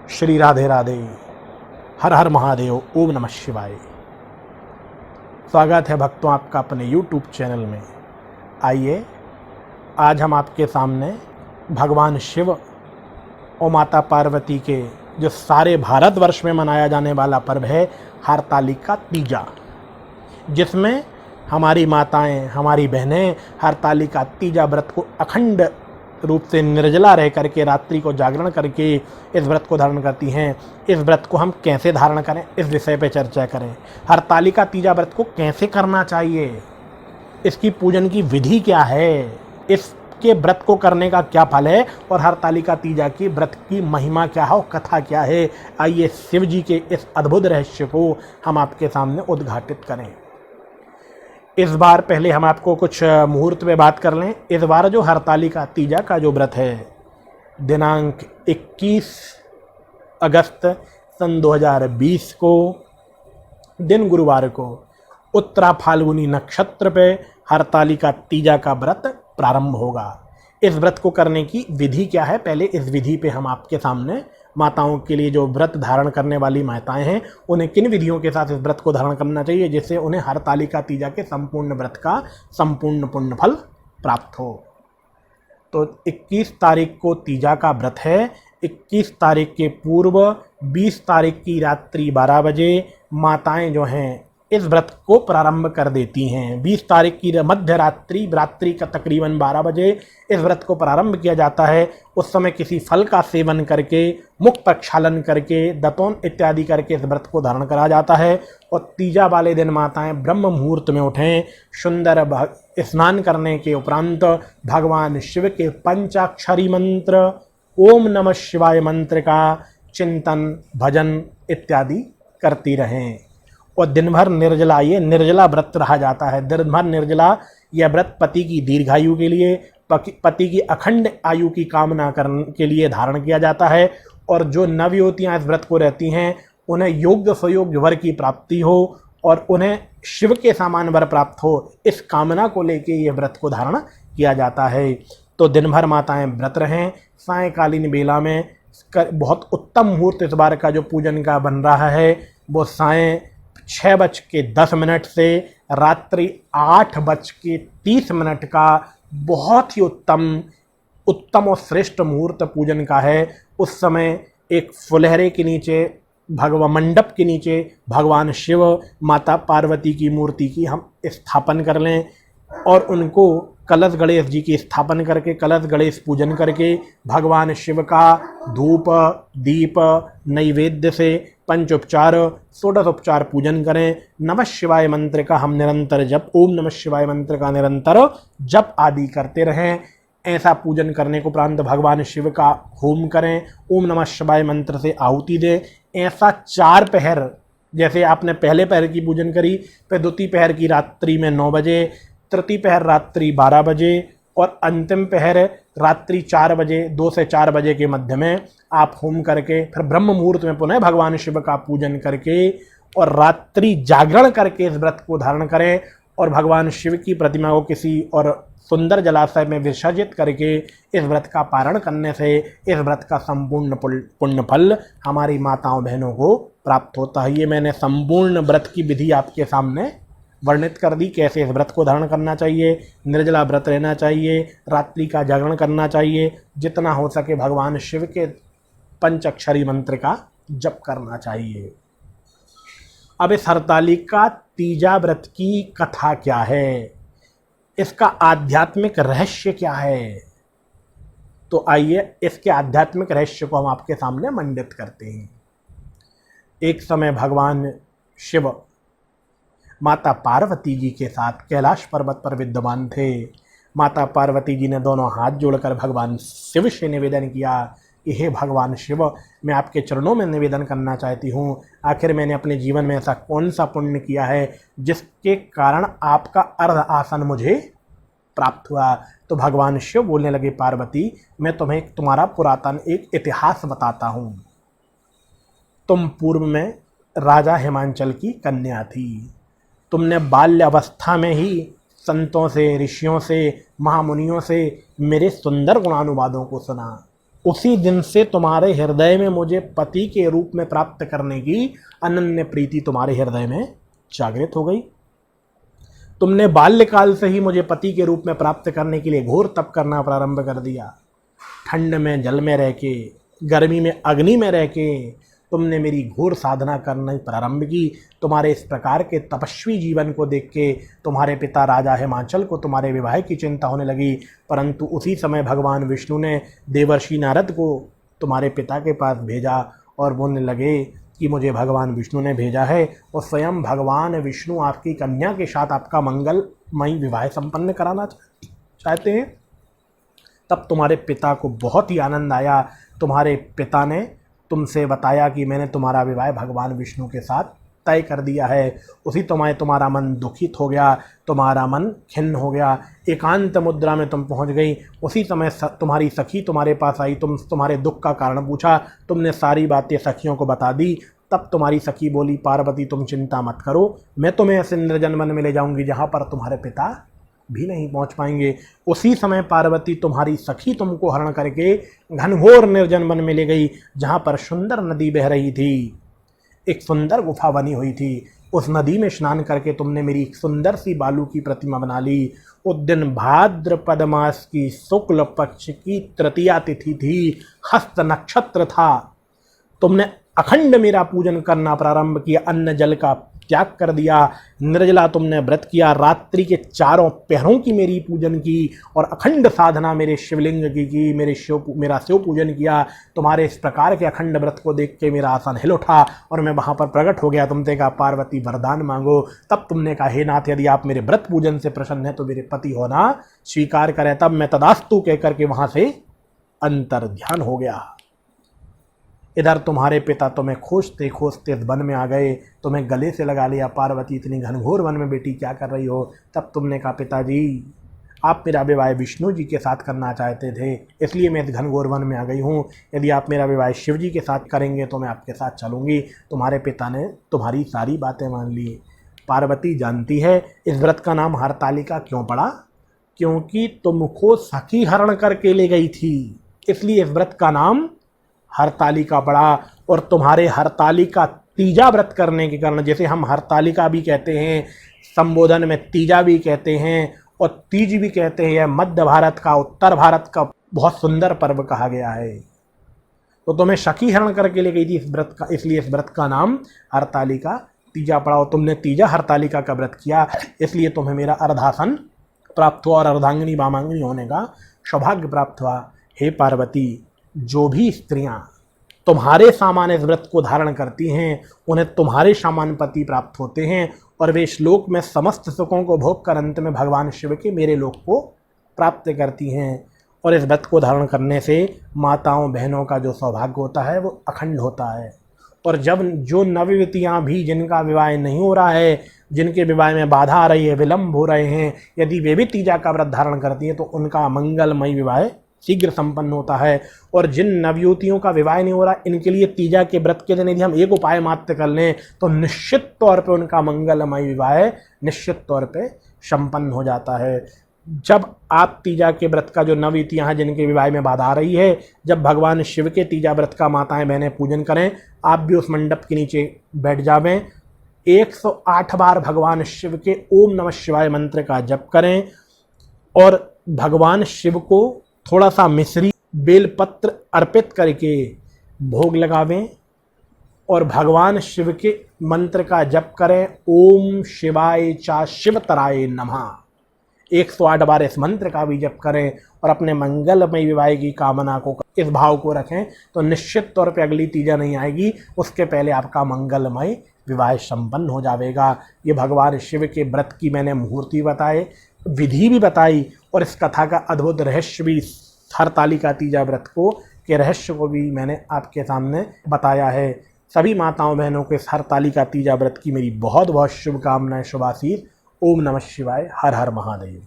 श्री राधे राधे। हर हर महादेव। ओम नमः शिवाय। स्वागत है भक्तों आपका अपने YouTube चैनल में। आइए आज हम आपके सामने भगवान शिव और माता पार्वती के जो सारे भारतवर्ष में मनाया जाने वाला पर्व है हरतालिका तीजा, जिसमें हमारी माताएं, हमारी बहनें हरतालिका तीजा व्रत को अखंड रूप से निर्जला रह करके रात्रि को जागरण करके इस व्रत को धारण करती हैं। इस व्रत को हम कैसे धारण करें, इस विषय पे चर्चा करें। हरतालिका तीजा व्रत को कैसे करना चाहिए, इसकी पूजन की विधि क्या है, इसके व्रत को करने का क्या फल है और हरतालिका तीजा की व्रत की महिमा क्या है और कथा क्या है। आइए शिव जी के इस अद्भुत रहस्य को हम आपके सामने उद्घाटित करें। इस बार पहले हम आपको कुछ मुहूर्त में बात कर लें। इस बार जो हरतालिका तीजा का जो व्रत है दिनांक 21 अगस्त सन 2020 को दिन गुरुवार को उत्तरा फाल्गुनी नक्षत्र पे हरतालिका तीजा का व्रत प्रारंभ होगा। इस व्रत को करने की विधि क्या है, पहले इस विधि पे हम आपके सामने माताओं के लिए जो व्रत धारण करने वाली माताएं हैं उन्हें किन विधियों के साथ इस व्रत को धारण करना चाहिए जिससे उन्हें हरतालिका तीजा के संपूर्ण व्रत का संपूर्ण पुण्य फल प्राप्त हो। तो 21 तारीख को तीजा का व्रत है। 21 तारीख के पूर्व 20 तारीख की रात्रि 12 बजे माताएं जो हैं इस व्रत को प्रारंभ कर देती हैं। 20 तारीख की मध्य रात्रि का तकरीबन 12 बजे इस व्रत को प्रारंभ किया जाता है। उस समय किसी फल का सेवन करके, मुख प्रक्षालन करके, दतौन इत्यादि करके इस व्रत को धारण करा जाता है। और तीजा वाले दिन माताएं ब्रह्म मुहूर्त में उठें, सुंदर स्नान करने के उपरांत भगवान शिव के पंचाक्षरी मंत्र ओम नमः शिवाय मंत्र का चिंतन, भजन इत्यादि करती रहें। और दिन भर निर्जला, ये निर्जला व्रत रहा जाता है। दिन भर निर्जला यह व्रत पति की दीर्घायु के लिए, पति की अखंड आयु की कामना करने के लिए धारण किया जाता है। और जो नवयुवतियाँ इस व्रत को रहती हैं उन्हें योग्य स्वयोग्य वर की प्राप्ति हो और उन्हें शिव के समान वर प्राप्त हो, इस कामना को लेके ये व्रत को धारण किया जाता है। तो दिन भर माताएं व्रत रहें। सायंकालीन बेला में बहुत उत्तम मुहूर्त इस बार का जो पूजन का बन रहा है वो सायं 6:10 से रात्रि 8:30 का बहुत ही उत्तम और श्रेष्ठ मुहूर्त पूजन का है। उस समय एक फुलहरे के नीचे, मंडप के नीचे भगवान शिव माता पार्वती की मूर्ति की हम स्थापन कर लें और उनको कलश गणेश जी की स्थापन करके, कलश गणेश पूजन करके भगवान शिव का धूप, दीप, नैवेद्य से पंचोपचार, षोडशोपचार पूजन करें। नमः शिवाय मंत्र का हम निरंतर जप, ओम नमः शिवाय मंत्र का निरंतर जप आदि करते रहें। ऐसा पूजन करने को उपरांत भगवान शिव का होम करें, ओम नमः शिवाय मंत्र से आहुति दें। ऐसा 4 पहर, जैसे आपने पहले पहर की पूजन करी, फिर द्वितीय पहर की रात्रि में 9 बजे, तृतीय पहर रात्रि 12 बजे और अंतिम पहर रात्रि 4 बजे, 2 से 4 बजे के मध्य में आप होम करके फिर ब्रह्म मुहूर्त में पुनः भगवान शिव का पूजन करके और रात्रि जागरण करके इस व्रत को धारण करें। और भगवान शिव की प्रतिमा को किसी और सुंदर जलाशय में विसर्जित करके इस व्रत का पारण करने से इस व्रत का संपूर्ण पुण्य फल हमारी माताओं बहनों को प्राप्त होता है। ये मैंने संपूर्ण व्रत की विधि आपके सामने वर्णित कर दी, कैसे इस व्रत को धारण करना चाहिए, निर्जला व्रत रहना चाहिए, रात्रि का जागरण करना चाहिए, जितना हो सके भगवान शिव के पंचाक्षरी मंत्र का जप करना चाहिए। अब इस हरतालिका तीजा व्रत की कथा क्या है, इसका आध्यात्मिक रहस्य क्या है, तो आइए इसके आध्यात्मिक रहस्य को हम आपके सामने मंडित करते हैं। एक समय भगवान शिव माता पार्वती जी के साथ कैलाश पर्वत पर विद्यमान थे। माता पार्वती जी ने दोनों हाथ जोड़कर भगवान शिव से निवेदन किया कि हे भगवान शिव, मैं आपके चरणों में निवेदन करना चाहती हूँ। आखिर मैंने अपने जीवन में ऐसा कौन सा पुण्य किया है जिसके कारण आपका अर्ध आसन मुझे प्राप्त हुआ। तो भगवान शिव बोलने लगे, पार्वती, मैं तुम्हें तुम्हारा पुरातन एक इतिहास बताता हूँ। तुम पूर्व में राजा हिमांचल की कन्या थी। तुमने बाल्यावस्था में ही संतों से, ऋषियों से, महामुनियों से मेरे सुंदर गुणानुवादों को सुना। उसी दिन से तुम्हारे हृदय में मुझे पति के रूप में प्राप्त करने की अनन्य प्रीति तुम्हारे हृदय में जागृत हो गई। तुमने बाल्यकाल से ही मुझे पति के रूप में प्राप्त करने के लिए घोर तप करना प्रारंभ कर दिया। ठंड में जल में रह के, गर्मी में अग्नि में रह के तुमने मेरी घोर साधना करना प्रारंभ की। तुम्हारे इस प्रकार के तपस्वी जीवन को देख के तुम्हारे पिता राजा हिमाचल को तुम्हारे विवाह की चिंता होने लगी। परंतु उसी समय भगवान विष्णु ने देवर्षि नारद को तुम्हारे पिता के पास भेजा और बोलने लगे कि मुझे भगवान विष्णु ने भेजा है और स्वयं भगवान विष्णु आपकी कन्या के साथ आपका मंगलमयी विवाह संपन्न कराना चाहते हैं। तब तुम्हारे पिता को बहुत ही आनंद आया। तुम्हारे पिता ने तुमसे बताया कि मैंने तुम्हारा विवाह भगवान विष्णु के साथ तय कर दिया है। उसी समय तुम्हारा मन दुखित हो गया, तुम्हारा मन खिन्न हो गया, एकांत मुद्रा में तुम पहुंच गई। उसी समय तुम्हारी सखी तुम्हारे पास आई, तुम्हारे दुख का कारण पूछा, तुमने सारी बातें सखियों को बता दी। तब तुम्हारी सखी बोली, पार्वती तुम चिंता मत करो, मैं तुम्हें ऐसे निर्जन वन में ले जाऊंगी जहाँ पर तुम्हारे पिता भी नहीं पहुंच पाएंगे। उसी समय पार्वती तुम्हारी सखी तुमको हरण करके घनघोर निर्जन वन में ले गई, जहाँ पर सुंदर नदी बह रही थी। एक सुंदर गुफा बनी हुई थी। उस नदी में स्नान करके तुमने मेरी एक सुंदर सी बालू की प्रतिमा बना ली। उस दिन भाद्रपद मास की शुक्ल पक्ष की तृतीया तिथि थी, हस्त नक्षत्र था। तुमने अखंड मेरा पूजन करना प्रारंभ किया, अन्न जल का त्याग कर दिया, निर्जला तुमने व्रत किया, रात्रि के चारों पहरों की मेरी पूजन की और अखंड साधना मेरे शिवलिंग की मेरा शिव पूजन किया। तुम्हारे इस प्रकार के अखंड व्रत को देख के मेरा आसन हिल उठा और मैं वहाँ पर प्रकट हो गया। तुमने कहा पार्वती वरदान मांगो। तब तुमने कहा हे नाथ, यदि आप मेरे व्रत पूजन से प्रसन्न हैं तो मेरे पति होना स्वीकार करें। तब मैं तदास्तु कह करके वहाँ से अंतर ध्यान हो गया। इधर तुम्हारे पिता तुम्हें खोजते खोजते इस वन में आ गए, तुम्हें गले से लगा लिया। पार्वती इतनी घनघोर वन में बेटी क्या कर रही हो? तब तुमने कहा पिताजी, आप मेरा विवाह विष्णु जी के साथ करना चाहते थे, इसलिए मैं इस घनघोर वन में आ गई हूँ। यदि आप मेरा विवाह शिव जी के साथ करेंगे तो मैं आपके साथ चलूँगी। तुम्हारे पिता ने तुम्हारी सारी बातें मान ली। पार्वती जानती है इस व्रत का नाम हरतालिका क्यों पड़ा? क्योंकि तुमको सखी हरण करके ले गई थी, इसलिए इस व्रत का नाम हरतालिका पड़ा। और तुम्हारे हरतालिका तीजा व्रत करने के कारण, जैसे हम हरतालिका भी कहते हैं, संबोधन में तीजा भी कहते हैं और तीज भी कहते हैं, यह मध्य भारत का, उत्तर भारत का बहुत सुंदर पर्व कहा गया है। तो तुम्हें सखी हरण करके ले गई थी इस व्रत का, इसलिए इस व्रत का नाम हरतालिका तीजा पड़ा। और तुमने तीजा हरतालिका का व्रत किया, इसलिए तुम्हें मेरा अर्धासन प्राप्त हुआ और अर्धांगिनी वामांगिनी होने का सौभाग्य प्राप्त हुआ। हे पार्वती, जो भी स्त्रियां तुम्हारे समान इस व्रत को धारण करती हैं, उन्हें तुम्हारे समान पति प्राप्त होते हैं और वे श्लोक में समस्त सुखों को भोग कर अंत में भगवान शिव के मेरे लोक को प्राप्त करती हैं। और इस व्रत को धारण करने से माताओं बहनों का जो सौभाग्य होता है वो अखंड होता है। और जब जो नवयुवतियाँ भी जिनका विवाह नहीं हो रहा है, जिनके विवाह में बाधा आ रही है, विलम्ब हो रहे हैं, यदि वे भी तीजा का व्रत धारण करती हैं तो उनका मंगलमय विवाह शीघ्र संपन्न होता है। और जिन नवयुवतियों का विवाह नहीं हो रहा, इनके लिए तीजा के व्रत के दिन यदि हम एक उपाय मात्र कर लें तो निश्चित तौर पे उनका मंगलमय विवाह निश्चित तौर पे संपन्न हो जाता है। जब आप तीजा के व्रत का, जो नवयुवतियाँ हैं जिनके विवाह में बाधा आ रही है, जब भगवान शिव के तीजा व्रत का माताएं बहनें पूजन करें, आप भी उस मंडप के नीचे बैठ जावें, 108 बार भगवान शिव के ओम नमः शिवाय मंत्र का जप करें और भगवान शिव को थोड़ा सा मिश्री बेलपत्र अर्पित करके भोग लगावें और भगवान शिव के मंत्र का जप करें, ओम शिवाय चा शिवतराय नमः। 108 बार इस मंत्र का भी जप करें और अपने मंगलमय विवाह की कामना को, इस भाव को रखें तो निश्चित तौर पे अगली तीजा नहीं आएगी, उसके पहले आपका मंगलमय विवाह संपन्न हो जाएगा। ये भगवान शिव के व्रत की मैंने मुहूर्ति बताए, विधि भी बताई और इस कथा का अद्भुत रहस्य भी, हरतालिका तीजा व्रत को के रहस्य को भी मैंने आपके सामने बताया है। सभी माताओं बहनों को इस हरतालिका तीजा व्रत की मेरी बहुत बहुत शुभकामनाएं, शुभाशीष। ओम नमः शिवाय। हर हर महादेव।